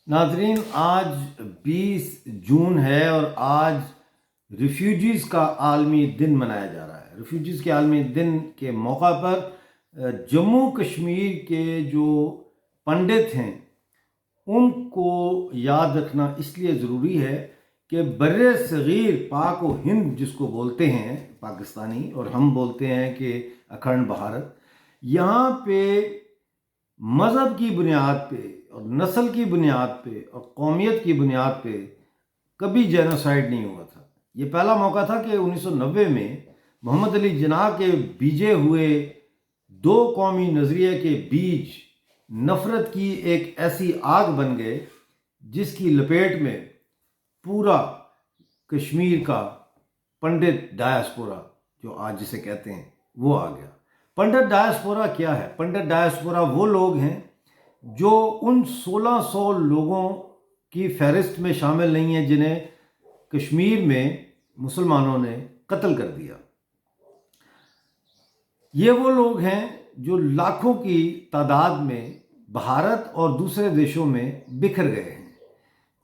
नाजरीन, आज 20 जून है और आज रिफ्यूजीज़ का आलमी दिन मनाया जा रहा है। रिफ्यूजीज़ के आलमी दिन के मौका पर जम्मू कश्मीर के जो पंडित हैं उनको याद रखना इसलिए ज़रूरी है कि बर्रे सग़ीर पाक व हिंद जिसको बोलते हैं पाकिस्तानी, और हम बोलते हैं कि अखंड भारत, यहाँ पे मज़हब की बुनियाद पे और नस्ल की बुनियाद पे और कौमियत की बुनियाद पे कभी जेनोसाइड नहीं हुआ था। ये पहला मौका था कि 1990 में मोहम्मद अली जिन्नाह के बीजे हुए दो कौमी नज़रिए के बीज नफ़रत की एक ऐसी आग बन गए जिसकी लपेट में पूरा कश्मीर का पंडित डायस्पोरा, जो आज जिसे कहते हैं, वो आ गया। पंडित डायस्पोरा क्या है? पंडित डायस्पोरा वो लोग हैं जो उन 1600 लोगों की फहरिस्त में शामिल नहीं है जिन्हें कश्मीर में मुसलमानों ने कत्ल कर दिया। ये वो लोग हैं जो लाखों की तादाद में भारत और दूसरे देशों में बिखर गए हैं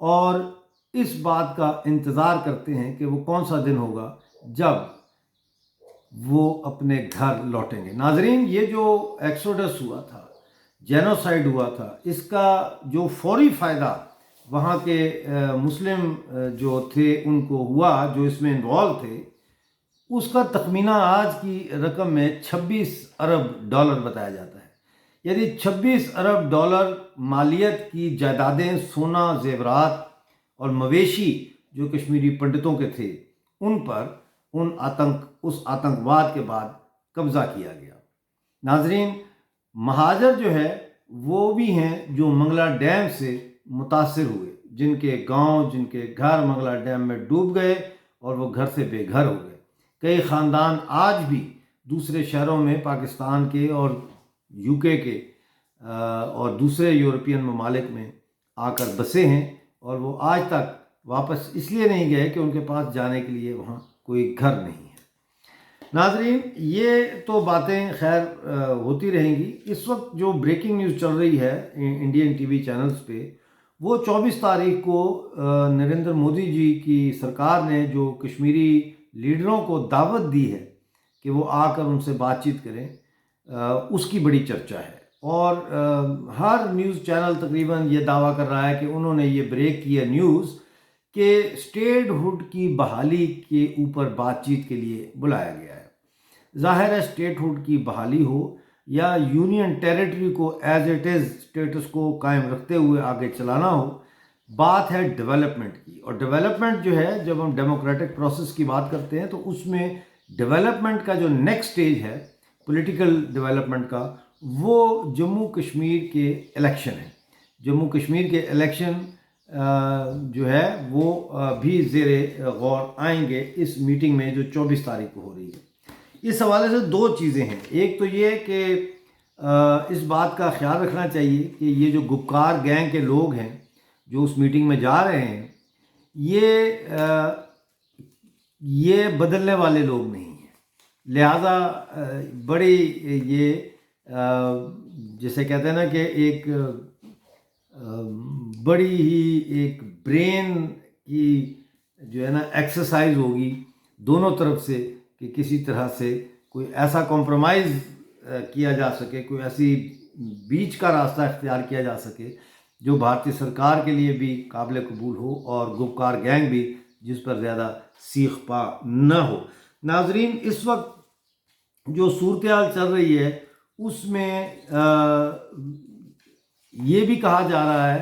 और इस बात का इंतज़ार करते हैं कि वो कौन सा दिन होगा जब वो अपने घर लौटेंगे। नाजरीन, ये जो एक्सोडस हुआ था, जेनोसाइड हुआ था, इसका जो फौरी फ़ायदा वहाँ के मुस्लिम जो थे उनको हुआ, जो इसमें इन्वॉल्व थे, उसका तखमीना आज की रकम में 26 अरब डॉलर बताया जाता है। यदि 26 अरब डॉलर मालियत की जायदादें, सोना, जेवरात और मवेशी जो कश्मीरी पंडितों के थे उन पर उस आतंकवाद के बाद कब्ज़ा किया गया। नाजरीन, महाजर जो है वो भी हैं जो मंगला डैम से मुतासिर हुए, जिनके गांव, जिनके घर मंगला डैम में डूब गए और वो घर से बेघर हो गए। कई ख़ानदान आज भी दूसरे शहरों में पाकिस्तान के और यूके के और दूसरे यूरोपियन ममालिक में आकर बसे हैं और वो आज तक वापस इसलिए नहीं गए कि उनके पास जाने के लिए वहाँ कोई घर नहीं है। नाजरीन, ये तो बातें खैर होती रहेंगी। इस वक्त जो ब्रेकिंग न्यूज़ चल रही है इंडियन टीवी चैनल्स पे, वो 24 तारीख को नरेंद्र मोदी जी की सरकार ने जो कश्मीरी लीडरों को दावत दी है कि वो आकर उनसे बातचीत करें, उसकी बड़ी चर्चा है और हर न्यूज़ चैनल तकरीबन ये दावा कर रहा है कि उन्होंने ये ब्रेक किया न्यूज़ कि स्टेटहुड की बहाली के ऊपर बातचीत के लिए बुलाया गया है। ज़ाहिर है, स्टेटहुड की बहाली हो या यूनियन टेरिटरी को एज इट इज़ स्टेटस को कायम रखते हुए आगे चलाना हो, बात है डेवलपमेंट की। और डेवलपमेंट जो है, जब हम डेमोक्रेटिक प्रोसेस की बात करते हैं तो उसमें डेवलपमेंट का जो नेक्स्ट स्टेज है पॉलिटिकल डेवलपमेंट का, वो जम्मू कश्मीर के इलेक्शन है। जम्मू कश्मीर के इलेक्शन जो है वो भी ज़ेरे गौर आएंगे इस मीटिंग में जो 24 तारीख को हो रही है। इस हवाले से दो चीज़ें हैं। एक तो ये कि इस बात का ख्याल रखना चाहिए कि ये जो गुपकार गैंग के लोग हैं जो उस मीटिंग में जा रहे हैं, ये बदलने वाले लोग नहीं हैं। लिहाजा बड़ी ये जैसे कहते हैं ना कि एक बड़ी ही एक ब्रेन की जो है ना एक्सरसाइज होगी दोनों तरफ से कि किसी तरह से कोई ऐसा कॉम्प्रोमाइज़ किया जा सके, कोई ऐसी बीच का रास्ता इख्तियार किया जा सके जो भारतीय सरकार के लिए भी काबिल कबूल हो और गुपकार गैंग भी जिस पर ज़्यादा सीख पा न हो। नाजरीन, इस वक्त जो सूरत हाल चल रही है उसमें ये भी कहा जा रहा है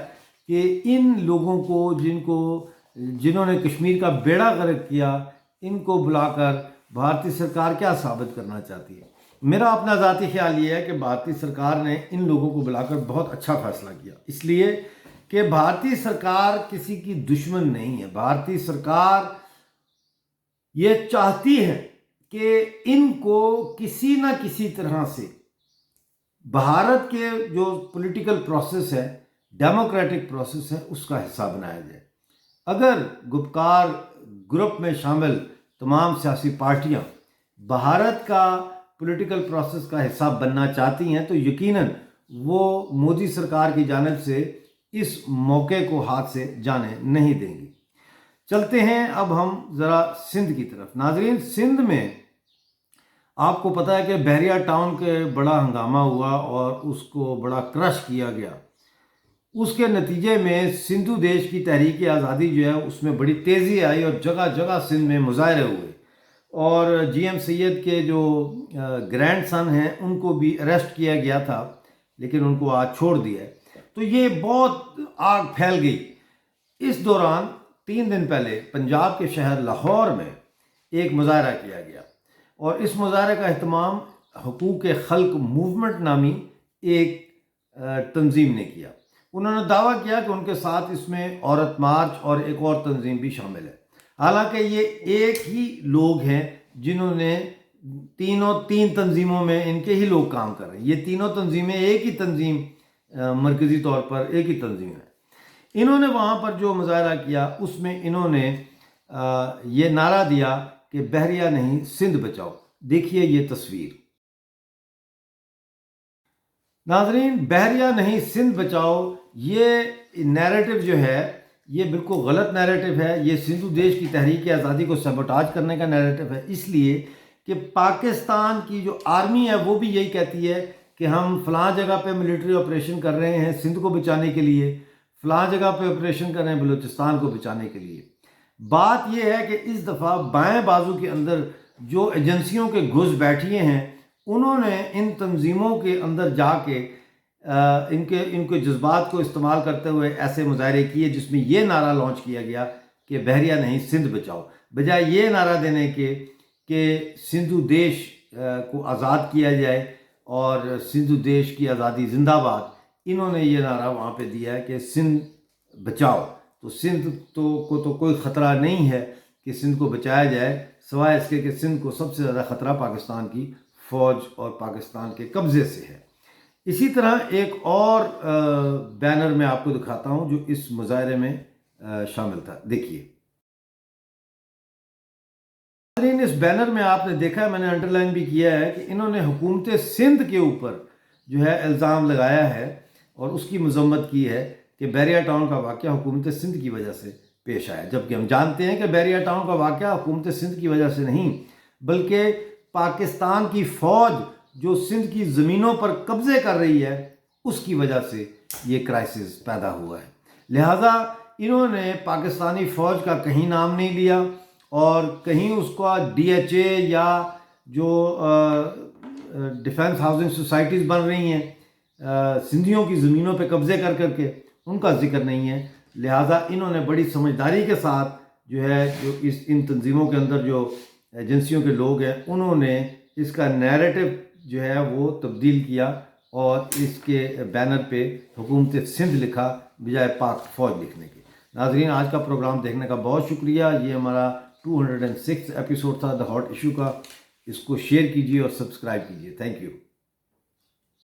कि इन लोगों को जिन्होंने कश्मीर का बेड़ा गर्क किया, इनको बुलाकर भारतीय सरकार क्या साबित करना चाहती है। मेरा अपना ज़ाती ख्याल ये है कि भारतीय सरकार ने इन लोगों को बुलाकर बहुत अच्छा फैसला किया, इसलिए कि भारतीय सरकार किसी की दुश्मन नहीं है। भारतीय सरकार ये चाहती है कि इनको किसी न किसी तरह से भारत के जो पॉलिटिकल प्रोसेस है, डेमोक्रेटिक प्रोसेस है, उसका हिस्सा बनाया जाए। अगर गुपकार ग्रुप में शामिल तमाम सियासी पार्टियां भारत का पॉलिटिकल प्रोसेस का हिस्सा बनना चाहती हैं तो यकीनन वो मोदी सरकार की जानिब से اس موقع کو ہاتھ سے جانے نہیں دیں گی۔ چلتے ہیں اب ہم ذرا سندھ کی طرف۔ ناظرین، سندھ میں آپ کو پتہ ہے کہ بحریہ ٹاؤن کے بڑا ہنگامہ ہوا اور اس کو بڑا کرش کیا گیا۔ اس کے نتیجے میں سندھو دیش کی تحریک آزادی جو ہے اس میں بڑی تیزی آئی اور جگہ جگہ سندھ میں مظاہرے ہوئے، اور جی ایم سید کے جو گرینڈ سن ہیں ان کو بھی اریسٹ کیا گیا تھا، لیکن ان کو آج چھوڑ دیا ہے۔ تو یہ بہت آگ پھیل گئی۔ اس دوران 3 دن پہلے پنجاب کے شہر لاہور میں ایک مظاہرہ کیا گیا، اور اس مظاہرے کا اہتمام حقوق خلق موومنٹ نامی ایک تنظیم نے کیا۔ انہوں نے دعویٰ کیا کہ ان کے ساتھ اس میں عورت مارچ اور ایک اور تنظیم بھی شامل ہے، حالانکہ یہ ایک ہی لوگ ہیں جنہوں نے تین تنظیموں میں ان کے ہی لوگ کام کر رہے ہیں۔ یہ تینوں تنظیمیں ایک ہی تنظیم، مرکزی طور پر ایک ہی تنظیم ہے۔ انہوں نے وہاں پر جو مظاہرہ کیا اس میں انہوں نے یہ نعرہ دیا کہ بحریہ نہیں سندھ بچاؤ۔ دیکھیے یہ تصویر۔ ناظرین، بحریہ نہیں سندھ بچاؤ، یہ نیریٹو جو ہے یہ بالکل غلط نیریٹو ہے۔ یہ سندھو دیش کی تحریک آزادی کو سیبوٹاج کرنے کا نیریٹو ہے، اس لیے کہ پاکستان کی جو آرمی ہے وہ بھی یہی کہتی ہے کہ ہم فلاں جگہ پہ ملٹری آپریشن کر رہے ہیں سندھ کو بچانے کے لیے، فلاں جگہ پہ آپریشن کر رہے ہیں بلوچستان کو بچانے کے لیے۔ بات یہ ہے کہ اس دفعہ بائیں بازو کے اندر جو ایجنسیوں کے گھس بیٹھیے ہیں انہوں نے ان تنظیموں کے اندر جا کے ان کے جذبات کو استعمال کرتے ہوئے ایسے مظاہرے کیے جس میں یہ نعرہ لانچ کیا گیا کہ بحریہ نہیں سندھ بچاؤ، بجائے یہ نعرہ دینے کے کہ سندھو دیش کو آزاد کیا جائے اور سندھو دیش کی آزادی زندہ باد۔ انہوں نے یہ نعرہ وہاں پہ دیا ہے کہ سندھ بچاؤ۔ تو سندھ کو تو کوئی خطرہ نہیں ہے کہ سندھ کو بچایا جائے، سوائے اس کے کہ سندھ کو سب سے زیادہ خطرہ پاکستان کی فوج اور پاکستان کے قبضے سے ہے۔ اسی طرح ایک اور بینر میں آپ کو دکھاتا ہوں جو اس مظاہرے میں شامل تھا، دیکھیے۔ اس بینر میں آپ نے دیکھا ہے، میں نے انڈرلائن بھی کیا ہے کہ انہوں نے حکومت سندھ کے اوپر جو ہے الزام لگایا ہے اور اس کی مذمت کی ہے کہ بحریہ ٹاؤن کا واقعہ حکومت سندھ کی وجہ سے پیش آیا، جبکہ ہم جانتے ہیں کہ بحریہ ٹاؤن کا واقعہ حکومت سندھ کی وجہ سے نہیں بلکہ پاکستان کی فوج جو سندھ کی زمینوں پر قبضے کر رہی ہے اس کی وجہ سے یہ کرائسس پیدا ہوا ہے۔ لہٰذا انہوں نے پاکستانی فوج کا کہیں نام نہیں لیا اور کہیں اس کا ڈی ایچ اے یا جو ڈیفنس ہاؤسنگ سوسائٹیز بن رہی ہیں سندھیوں کی زمینوں پہ قبضے کر کے ان کا ذکر نہیں ہے۔ لہٰذا انہوں نے بڑی سمجھداری کے ساتھ جو ہے جو ان تنظیموں کے اندر جو ایجنسیوں کے لوگ ہیں انہوں نے اس کا نیریٹو جو ہے وہ تبدیل کیا اور اس کے بینر پہ حکومت سندھ لکھا بجائے پاک فوج لکھنے کے۔ ناظرین، آج کا پروگرام دیکھنے کا بہت شکریہ۔ یہ ہمارا 206 ایپیسوڈ تھا دا ہاٹ ایشو کا۔ اس کو شیئر کیجیے اور سبسکرائب کیجیے۔ Thank you.